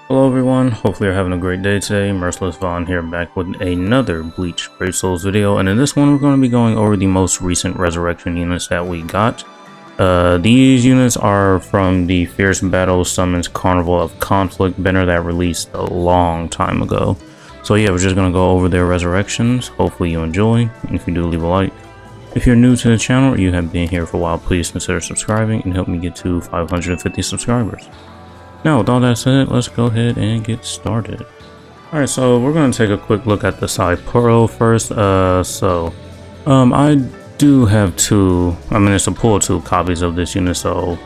Hello everyone, hopefully you're having a great day today. Merciless Vaughn here, back with another Bleach Brave Souls video, and in this one we're going to be going over the most recent resurrection units that we got. These units are from the Fierce Battle Summons Carnival of Conflict banner that released a long time ago. So yeah, we're just going to go over their resurrections. Hopefully you enjoy, and if you do, leave a like. If you're new to the channel or you have been here for a while, please consider subscribing and help me get to 550 subscribers. Now, with all that said, let's go ahead and get started. Alright, so we're going to take a quick look at the Saiporo first. I do have it's a pool of 2 copies of this unit, so,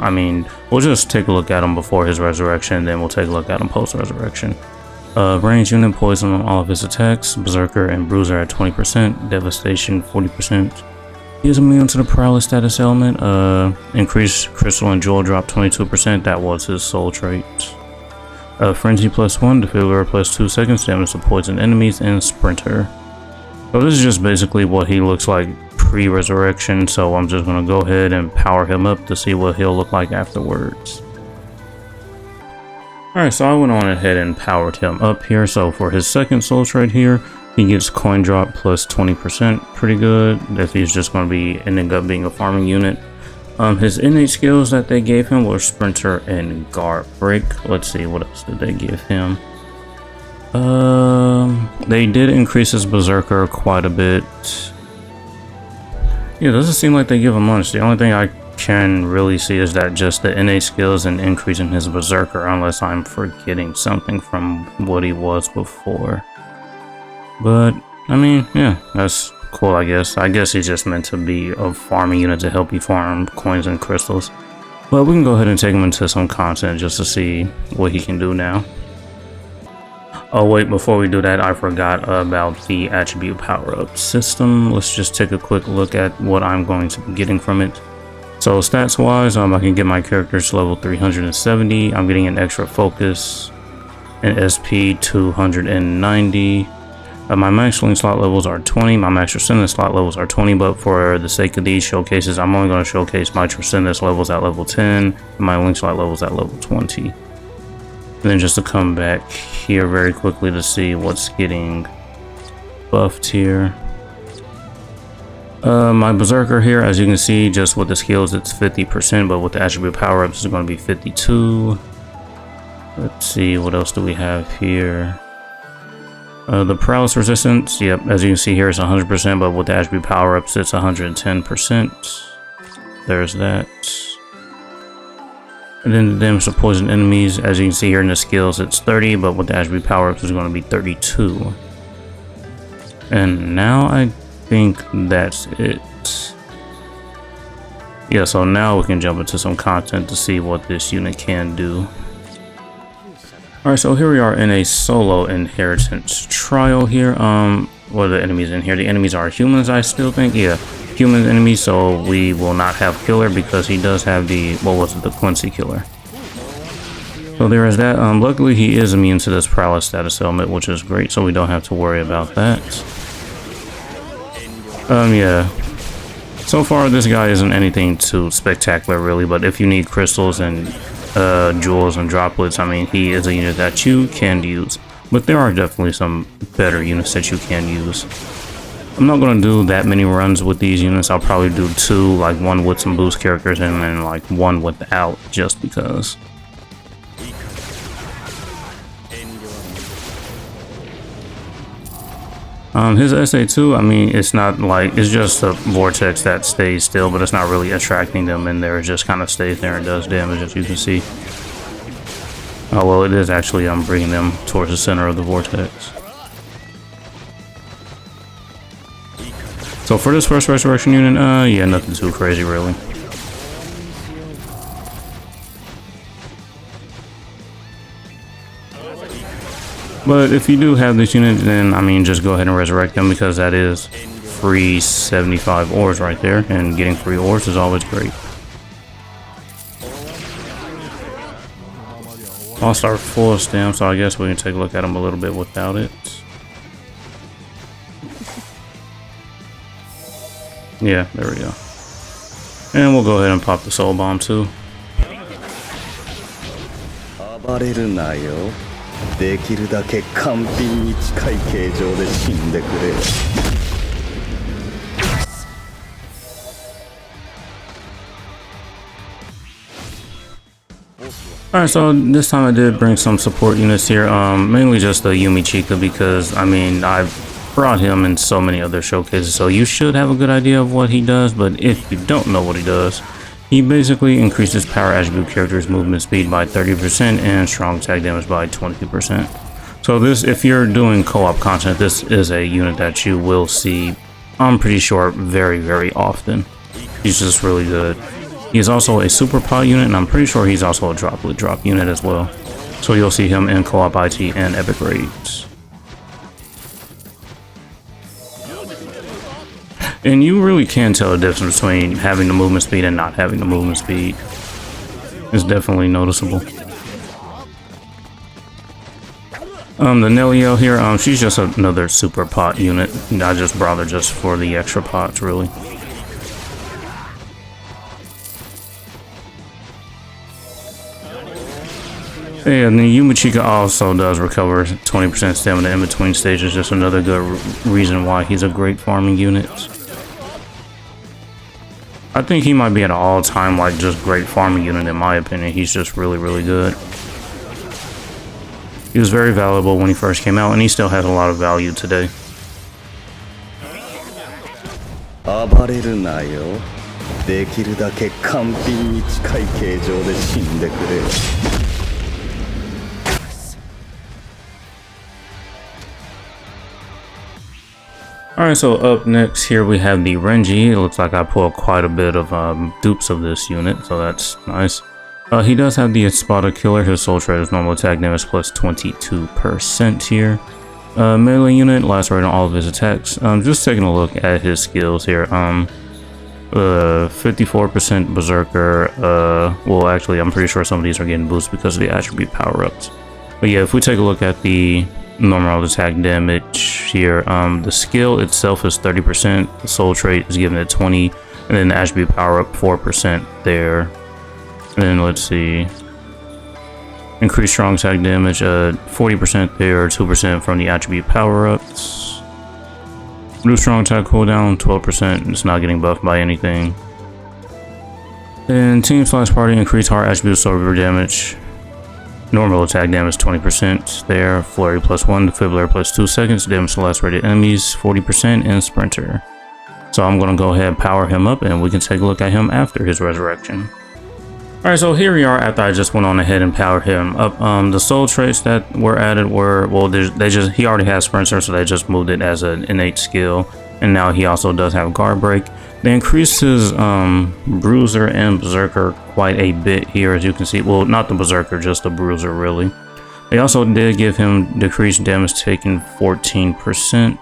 we'll just take a look at him before his resurrection, then we'll take a look at him post-resurrection. Range unit, poison on all of his attacks, Berserker and Bruiser at 20%, Devastation 40%. He is immune to the Paralysis status element, increased Crystal and Jewel drop 22%, that was his soul trait. Frenzy +1, Defibrillator +2 seconds, damage to poison enemies, and Sprinter. So this is just basically what he looks like pre-resurrection, so I'm just going to go ahead and power him up to see what he'll look like afterwards. Alright, so I went on ahead and powered him up here. So for his second soul trait here, he gets coin drop +20%, pretty good, if he's just going to be ending up being a farming unit. His innate skills that they gave him were Sprinter and Guard Break. Let's see, what else did they give him? They did increase his Berserker quite a bit. Yeah, it doesn't seem like they give him much. The only thing I can really see is that just the innate skills and increasing his Berserker, unless I'm forgetting something from what he was before. But, yeah, that's cool, I guess. I guess he's just meant to be a farming unit to help you farm coins and crystals. But we can go ahead and take him into some content just to see what he can do now. Oh wait, before we do that, I forgot about the attribute power-up system. Let's just take a quick look at what I'm going to be getting from it. So stats-wise, I can get my characters to level 370. I'm getting an extra focus, an SP 290. My max link slot levels are 20, my max Transcendence slot levels are 20, but for the sake of these showcases, I'm only going to showcase my Transcendence levels at level 10, and my link slot levels at level 20. And then just to come back here very quickly to see what's getting buffed here. My Berserker here, as you can see, just with the skills, it's 50%, but with the attribute power-ups, it's going to be 52. Let's see, what else do we have here? The paralysis resistance, yep, as you can see here, it's 100%, but with the attribute power-ups, it's 110%. There's that. And then the damage to poison enemies, as you can see here in the skills, it's 30, but with the attribute power-ups, it's going to be 32. And now I think that's it. Yeah, so now we can jump into some content to see what this unit can do. Alright, so here we are in a solo inheritance trial here. What are the enemies in here? The enemies are humans, I still think. Yeah, human enemies, so we will not have Killer because he does have the, the Quincy Killer. So there is that. Luckily he is immune to this Paralysis status element, which is great, so we don't have to worry about that. Yeah. So far this guy isn't anything too spectacular really, but if you need crystals and jewels and droplets, he is a unit that you can use, but there are definitely some better units that you can use. I'm not going to do that many runs with these units. I'll probably do 2, like 1 with some boost characters and then like 1 without, just because. His SA2, it's not like, it's just a vortex that stays still, but it's not really attracting them in there. It just kind of stays there and does damage, as you can see. Oh, well, it is actually, bringing them towards the center of the vortex. So for this first resurrection unit, yeah, nothing too crazy, really. But if you do have this unit, then, just go ahead and resurrect them, because that is free 75 ores right there, and getting free ores is always great. I'll start full of stamp, so I guess we can take a look at them a little bit without it. Yeah, there we go. And we'll go ahead and pop the soul bomb too. できるだけ完品に近い形状で死んでくれ。Alright, so this time I did bring some support units here, mainly just the Yumi Chica because, I mean, I've brought him in so many other showcases, so you should have a good idea of what he does, but if you don't know what he does, he basically increases power attribute characters' movement speed by 30% and strong attack damage by 20%. So this, if you're doing co-op content, this is a unit that you will see, I'm pretty sure, very, very often. He's just really good. He's also a super pot unit, and I'm pretty sure he's also a droplet drop unit as well. So you'll see him in co-op IT and epic raids. And you really can tell the difference between having the movement speed and not having the movement speed. It's definitely noticeable. The Nelio here, she's just another super pot unit. I just brought her just for the extra pots, really. Yeah, and the Yumi Chica also does recover 20% stamina in between stages, just another good reason why he's a great farming unit. I think he might be an all-time, like, just great farming unit in my opinion. He's just really, really good. He was very valuable when he first came out, and he still has a lot of value today. Alright, so up next here we have the Renji. It looks like I pulled quite a bit of dupes of this unit, so that's nice. He does have the Espada Killer. His soul trait is normal attack damage plus 22% here. Melee unit, last rate on all of his attacks. Just taking a look at his skills here. 54% Berserker. Well, actually, I'm pretty sure some of these are getting boosted because of the attribute power-ups. But yeah, if we take a look at the normal attack damage here, the skill itself is 30%, the soul trait is given at 20, and then the attribute power up 4% there. And then let's see, increased strong attack damage 40% there, 2% from the attribute power ups. New strong attack cooldown 12%, it's not getting buffed by anything. Then team/party increased hard attribute absorber damage. Normal attack damage 20% there, flurry +1, defibrillator +2 seconds, damage to lacerated enemies 40%, and sprinter. So I'm gonna go ahead and power him up and we can take a look at him after his resurrection. Alright, so here we are after I just went on ahead and powered him up. The soul traits that were added were, well, he already has sprinter, so they just moved it as an innate skill. And now he also does have guard break. They increased his bruiser and berserker quite a bit here, as you can see. Well, not the berserker, just the bruiser, really. They also did give him decreased damage taken 14%.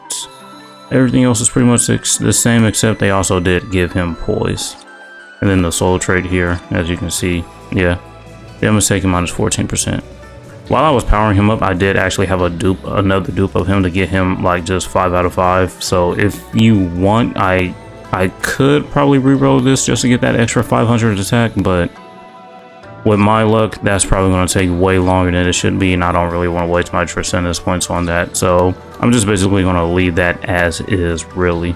Everything else is pretty much the same, except they also did give him poise. And then the soul trait here, as you can see, yeah, damage taken minus 14%. While I was powering him up, I did actually have another dupe of him to get him like just 5 out of 5. So if you want, I could probably reroll this just to get that extra 500 attack, but with my luck, that's probably going to take way longer than it should be, and I don't really want to waste my percentage points on that. So I'm just basically going to leave that as is, really.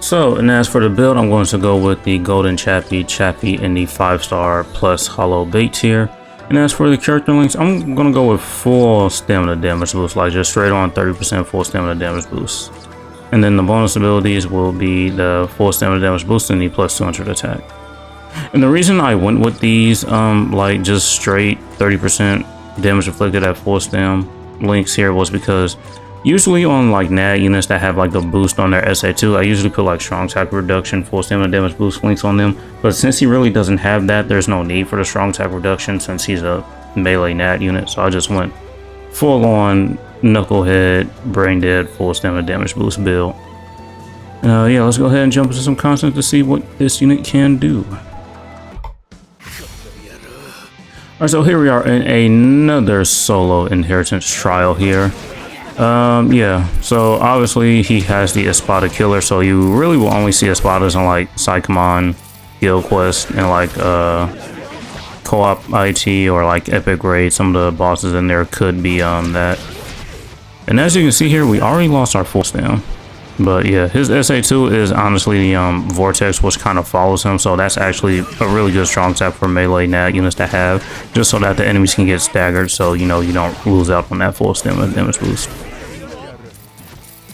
So, and as for the build, I'm going to go with the Golden Chappie, and the 5-star plus Hollow Bait here. And as for the character links, I'm going to go with full stamina damage boost, like just straight on 30% full stamina damage boost. And then the bonus abilities will be the full stamina damage boost and the plus 200 attack. And the reason I went with these, like just straight 30% damage inflicted at full stam links here was because usually on like NAD units that have like the boost on their SA2, I usually put like strong attack reduction, full stamina damage boost links on them. But since he really doesn't have that, there's no need for the strong attack reduction since he's a melee NAD unit. So I just went full on knucklehead, brain dead, full stamina damage boost build. Yeah, let's go ahead and jump into some content to see what this unit can do. Alright, so here we are in another solo inheritance trial here. Yeah, so obviously he has the Espada Killer, so you really will only see Espadas on like Psychomon, Guild Quest, and like co-op IT or like epic raid, some of the bosses in there could be that. And as you can see here, we already lost our full stam. But yeah, his SA2 is honestly the vortex, which kind of follows him, so that's actually a really good strong tap for melee nat units to have, just so that the enemies can get staggered, so you know you don't lose out on that full stem and damage boost.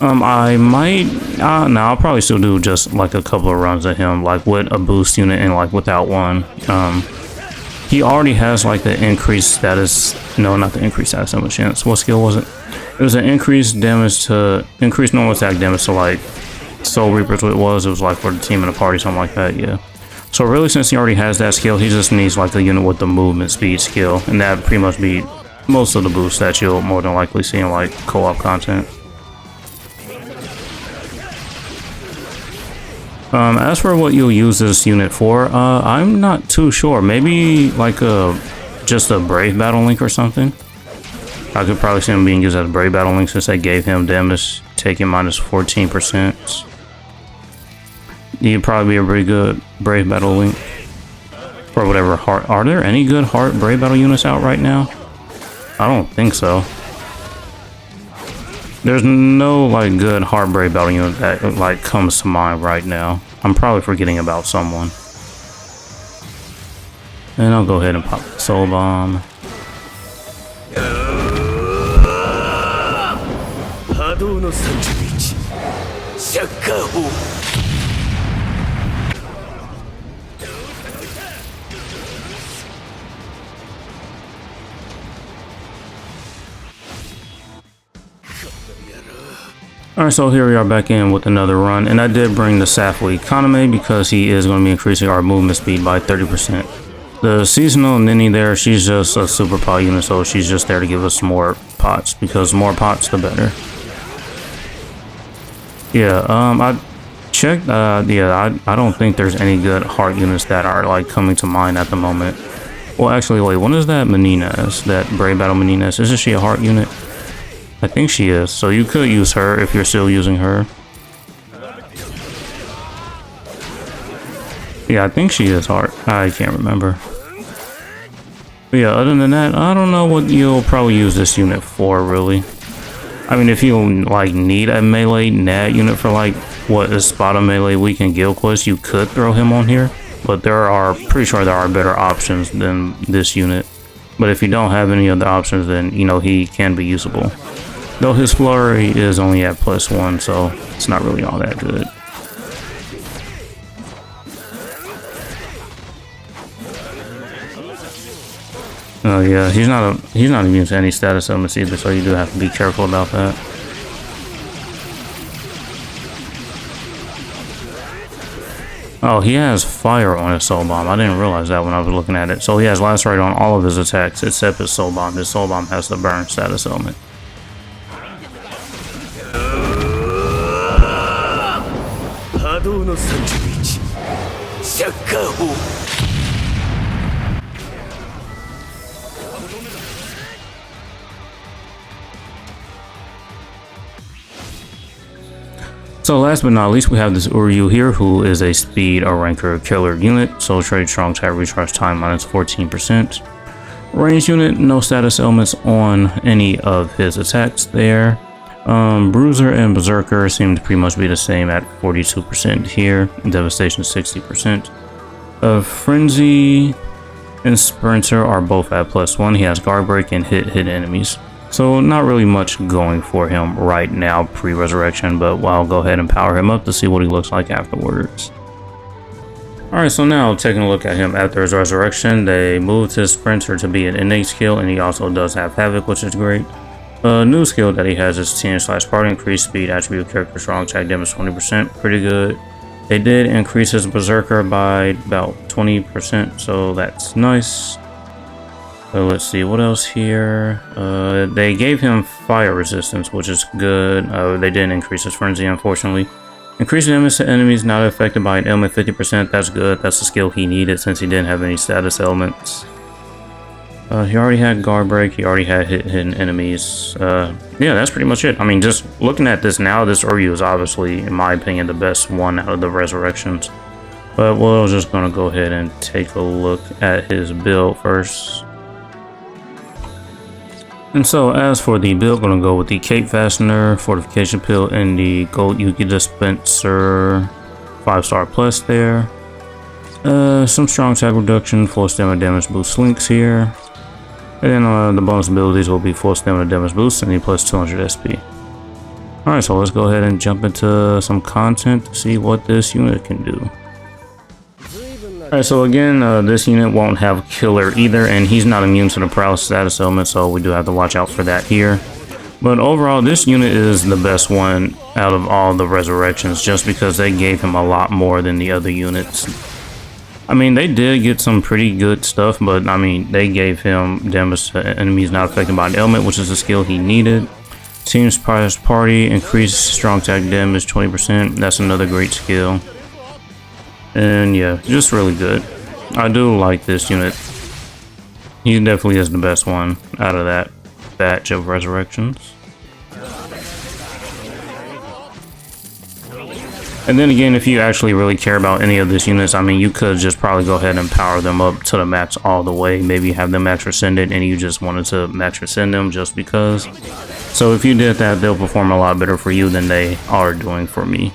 I might, no, I'll probably still do just like a couple of runs of him, like with a boost unit and like without one. He already has like the increased status, no, not the increased status, how much chance, what skill was it? It was an increased normal attack damage to like Soul Reapers, what it was like for the team and the party, something like that, yeah. So really, since he already has that skill, he just needs like the unit with the movement speed skill, and that pretty much be most of the boosts that you'll more than likely see in like co-op content. As for what you'll use this unit for, I'm not too sure. Maybe like just a Brave Battle Link or something. I could probably see him being used as a Brave Battle Link since they gave him damage taking minus 14%. He'd probably be a pretty good Brave Battle Link. Or whatever heart. Are there any good heart Brave Battle units out right now? I don't think so. There's no like good heart Brave Battle unit that like comes to mind right now. I'm probably forgetting about someone. And I'll go ahead and pop the Soul Bomb. Alright, so here we are back in with another run, and I did bring the Safely Kaname because he is going to be increasing our movement speed by 30%. The seasonal Nini there, she's just a super pot unit, so she's just there to give us more pots, because more pots the better. Yeah, I checked, yeah, I don't think there's any good heart units that are like coming to mind at the moment. Well, actually, wait, what is that Menina's, that Brave Battle Menina's? Isn't she a heart unit? I think she is, so you could use her if you're still using her. Yeah, I think she is heart. I can't remember. But yeah, other than that, I don't know what you'll probably use this unit for, really. I mean, if you like need a melee nat unit for like what is Spada Melee Week and Guild Quest, you could throw him on here. But pretty sure there are better options than this unit. But if you don't have any other options, then you know he can be usable. Though his flurry is only at +1, so it's not really all that good. Oh yeah, he's not immune to any status elements either, so you do have to be careful about that. Oh, he has fire on his Soul Bomb. I didn't realize that when I was looking at it. So he has Lacerate on all of his attacks except his Soul Bomb. His Soul Bomb has the burn status element. So last but not least, we have this Uryu here, who is a speed or ranker killer unit. Soul Trade, strong tag, recharge time minus 14%. Range unit, no status elements on any of his attacks there. Bruiser and Berserker seem to pretty much be the same at 42% here. Devastation 60%. Frenzy and Sprinter are both at +1. He has guard break and hit enemies. So not really much going for him right now pre-resurrection, but I'll go ahead and power him up to see what he looks like afterwards. Alright, so now taking a look at him after his resurrection, they moved his Sprinter to be an innate skill, and he also does have Havoc, which is great. A new skill that he has is 10/part, increased speed, attribute, character, strong attack damage 20%, pretty good. They did increase his Berserker by about 20%, so that's nice. Let's see, what else here? They gave him fire resistance, which is good. They didn't increase his frenzy, unfortunately. Increase damage to enemies not affected by an element 50%, that's good. That's the skill he needed since he didn't have any status elements. He already had guard break, he already had hidden enemies. Yeah, that's pretty much it. I mean, just looking at this now, this Uryu is obviously, in my opinion, the best one out of the resurrections. But we're just gonna go ahead and take a look at his build first. And so as for the build, gonna go with the Cape Fastener, Fortification Pill, and the Gold Yuki Dispenser 5-star plus there. Some strong attack reduction, full stamina damage boost links here. And then the bonus abilities will be full stamina damage boost and the plus 200 SP. Alright, so let's go ahead and jump into some content to see what this unit can do. Alright, so again, this unit won't have killer either, and he's not immune to the paralysis status element, so we do have to watch out for that here. But overall, this unit is the best one out of all the resurrections, just because they gave him a lot more than the other units. I mean, they did get some pretty good stuff, but I mean, they gave him damage to enemies not affected by an element, which is a skill he needed. Team Surprise Party, increased strong attack damage 20%, that's another great skill. And yeah, just really good. I do like this unit. He definitely is the best one out of that batch of resurrections. And then again, if you actually really care about any of these units, I mean, you could just probably go ahead and power them up to the max all the way. Maybe have them max rescinded and you just wanted to max rescind them just because. So if you did that, they'll perform a lot better for you than they are doing for me.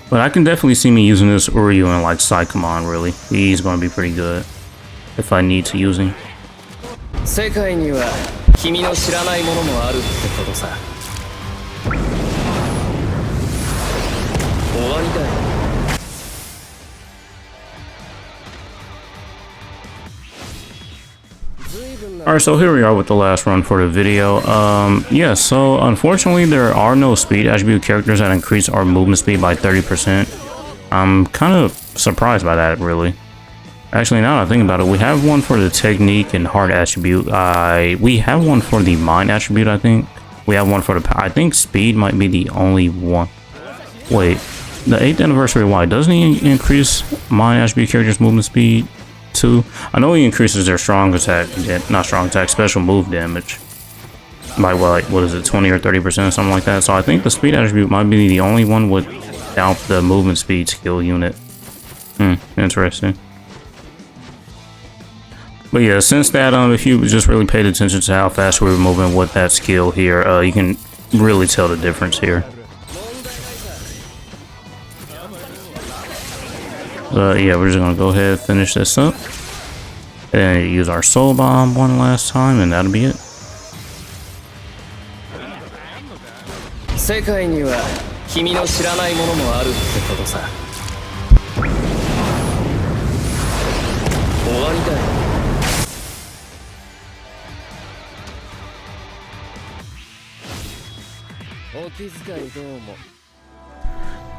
But I can definitely see me using this Uryu in like Psychomon, really. He's going to be pretty good if I need to use him. Alright, so here we are with the last run for the video. Yeah, so unfortunately there are no speed attribute characters that increase our movement speed by 30%. I'm kind of surprised by that, really. Actually, now that I think about it, we have one for the technique and heart attribute. We have one for the mind attribute, I think. We have one for the... I think speed might be the only one. Wait, the 8th anniversary, why? Doesn't he increase mind attribute characters' movement speed? Too. I know he increases their strong attack, not strong attack, special move damage by what is it, 20 or 30% or something like that. So I think the speed attribute might be the only one without the movement speed skill unit. Interesting. But yeah, since that, if you just really paid attention to how fast we were moving with that skill here, you can really tell the difference here. Yeah, we're just gonna go ahead and finish this up and use our soul bomb one last time, and that'll be it.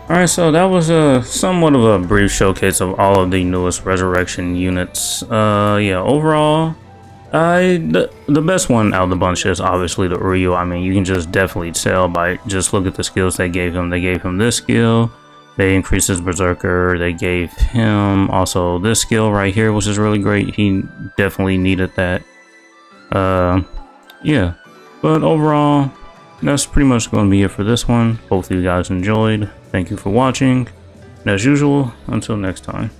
Alright, so that was somewhat of a brief showcase of all of the newest resurrection units. Yeah, overall, the best one out of the bunch is obviously the Uryu. I mean, you can just definitely tell by just look at the skills they gave him. They gave him this skill, they increased his Berserker, they gave him also this skill right here, which is really great. He definitely needed that. Yeah, but overall, that's pretty much going to be it for this one. Hopefully you guys enjoyed. Thank you for watching. And as usual, until next time.